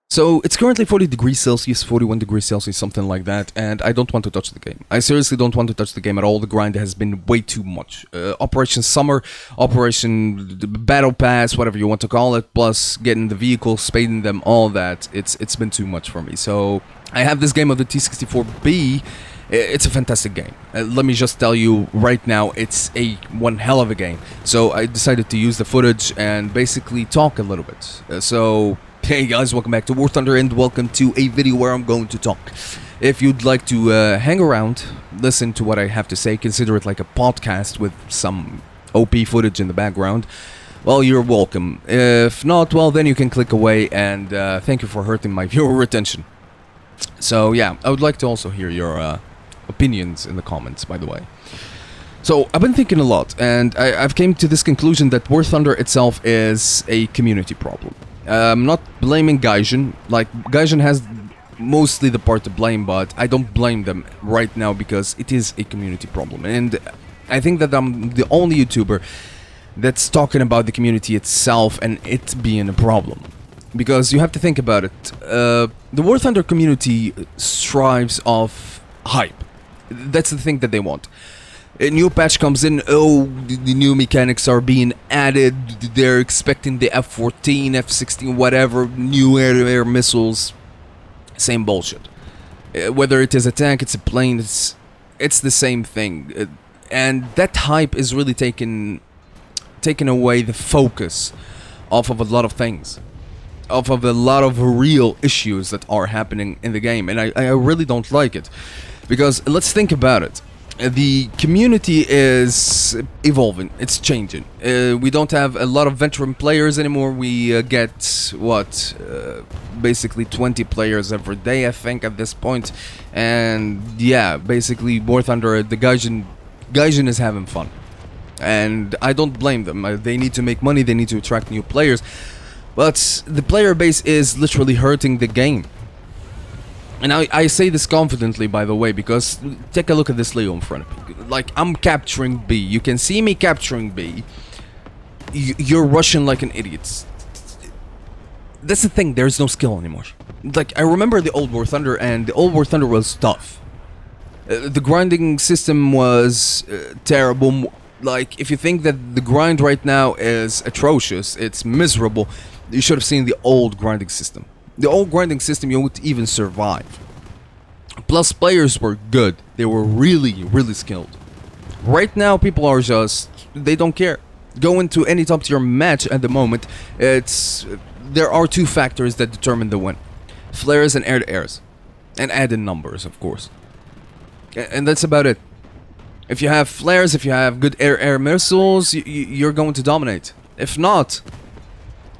So it's currently 40 degrees Celsius, 41 degrees Celsius, something like that, and I don't want to touch the game. I seriously don't want to touch the game at all. The grind has been way too much. Operation Summer, Operation Battle Pass, whatever you want to call it, plus getting the vehicles, spading them, all that. It's been too much for me. So I have this game of the T64B. It's a fantastic game. Let me just tell you right now, it's one hell of a game. So I decided to use the footage and basically talk a little bit. Hey guys, welcome back to War Thunder and welcome to a video where I'm going to talk. If you'd like to hang around, listen to what I have to say, consider it like a podcast with some OP footage in the background, well, you're welcome. If not, well, then you can click away, and thank you for hurting my viewer retention. So yeah, I would like to also hear your opinions in the comments, by the way. So I've been thinking a lot, and I've came to this conclusion that War Thunder itself is a community problem. I'm not blaming Gaijin. Like, Gaijin has mostly the part to blame, but I don't blame them right now because it is a community problem. And I think that I'm the only YouTuber that's talking about the community itself and it being a problem. Because you have to think about it. The War Thunder community strives off hype. That's the thing that they want. A new patch comes in, oh, the new mechanics are being added, they're expecting the F-14, F-16, whatever, new air missiles, same bullshit. Whether it is a tank, it's a plane, it's the same thing. And that hype is really taking away the focus off of a lot of things. Off of a lot of real issues that are happening in the game, and I really don't like it. Because, let's think about it. The community is evolving, it's changing. We don't have a lot of veteran players anymore. We get, basically 20 players every day, I think, at this point. And yeah, basically War Thunder, the Gaijin is having fun. And I don't blame them. They need to make money, they need to attract new players. But the player base is literally hurting the game. And I say this confidently, by the way, because take a look at this Leo in front of me. Like, I'm capturing B. You can see me capturing B. You're rushing like an idiot. That's the thing, there's no skill anymore. Like, I remember the old War Thunder, and the old War Thunder was tough. The grinding system was terrible. Like, if you think that the grind right now is atrocious, it's miserable, you should have seen the old grinding system. The old grinding system, you would even survive. Plus, players were good. They were really, really skilled. Right now, people are just... they don't care. Go into any top tier match at the moment, there are two factors that determine the win. Flares and air-to-airs. And added numbers, of course. And that's about it. If you have flares, if you have good air missiles, you're going to dominate. If not,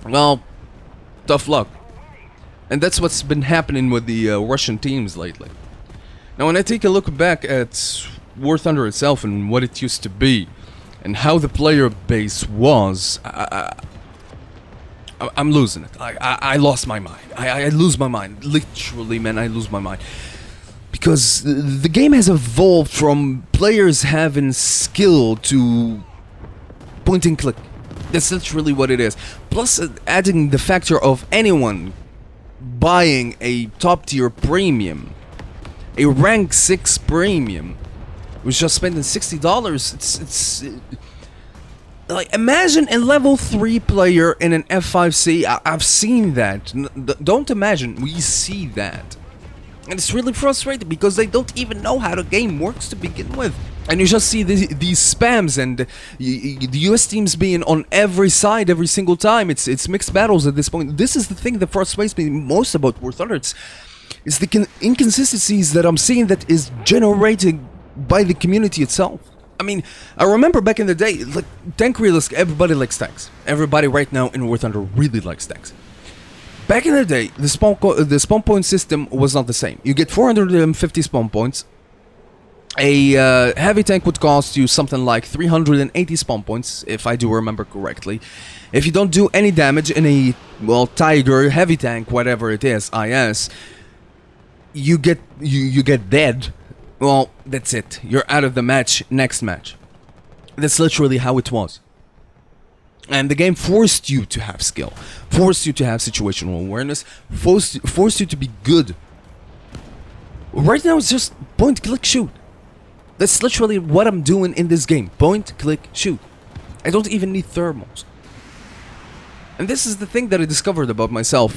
well, tough luck. And that's what's been happening with the Russian teams lately. Now, when I take a look back at War Thunder itself and what it used to be, and how the player base was, I'm losing it. I lost my mind. I lose my mind. Literally, man, I lose my mind. Because the game has evolved from players having skill to point and click. That's literally what it is. Plus, adding the factor of anyone buying a top tier premium, a rank 6 premium, was just spending $60. It's like, imagine a level 3 player in an F5C. I've seen that. Don't imagine, we see that. And it's really frustrating because they don't even know how the game works to begin with. And you just see these spams and the US teams being on every side every single time. It's mixed battles at this point. This is the thing that frustrates me most about War Thunder. It's the inconsistencies that I'm seeing that is generated by the community itself. I mean, I remember back in the day, like, tank realistic, everybody likes tanks. Everybody right now in War Thunder really likes tanks. Back in the day, the spawn point system was not the same. You get 450 spawn points. A heavy tank would cost you something like 380 spawn points, if I do remember correctly. If you don't do any damage in a, well, Tiger, heavy tank, whatever it is, IS, you get dead. Well, that's it. You're out of the match, next match. That's literally how it was. And the game forced you to have skill, forced you to have situational awareness, forced you to be good. Right now it's just point, click, shoot. That's literally what I'm doing in this game. Point, click, shoot. I don't even need thermals. And this is the thing that I discovered about myself.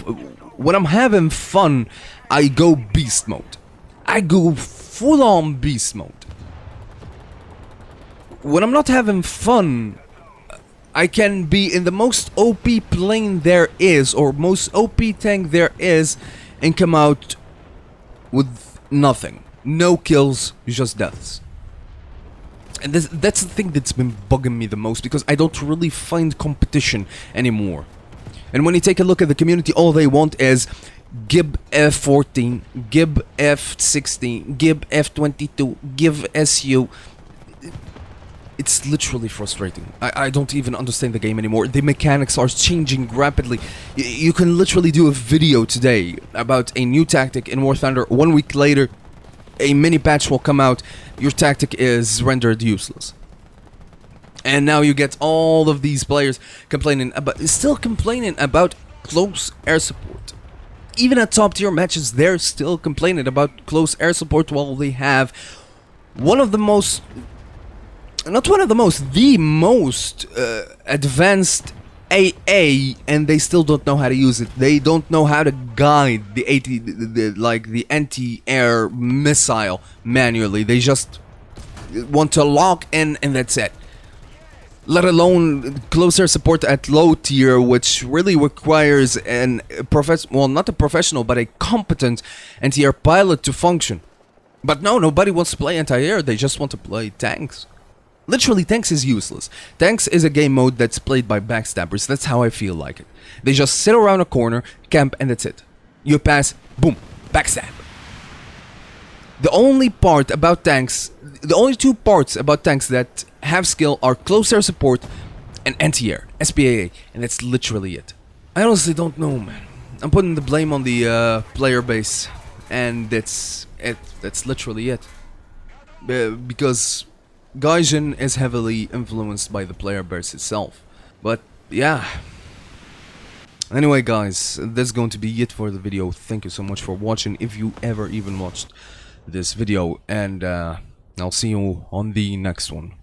When I'm having fun, I go beast mode. I go full-on beast mode. When I'm not having fun, I can be in the most OP plane there is, or most OP tank there is, and come out with nothing. No kills, just deaths. And that's the thing that's been bugging me the most, because I don't really find competition anymore. And when you take a look at the community, all they want is Gib F14, Gib F16, Gib F22, Gib SU. It's literally frustrating. I don't even understand the game anymore. The mechanics are changing rapidly. You can literally do a video today about a new tactic in War Thunder. 1 week later, a mini patch will come out. Your tactic is rendered useless. And now you get all of these players still complaining about close air support. Even at top tier matches, they're still complaining about close air support, while they have one of the most, not one of the most, the most advanced AA, and they still don't know how to use it. They don't know how to guide the the anti-air missile manually. They just want to lock in, and that's it. Let alone close air support at low tier, which really requires not a professional, but a competent anti-air pilot to function. But no, nobody wants to play anti-air. They just want to play tanks. Literally, tanks is useless. Tanks is a game mode that's played by backstabbers. That's how I feel like it. They just sit around a corner, camp, and that's it. You pass, boom, backstab. The only part about tanks, the only two parts about tanks that have skill are close air support and anti-air, SPAA, and that's literally it. I honestly don't know, man. I'm putting the blame on the player base, and that's it. That's literally it. Because Gaijin is heavily influenced by the player base itself. But yeah. Anyway, guys, that's going to be it for the video. Thank you so much for watching, if you ever even watched this video, and I'll see you on the next one.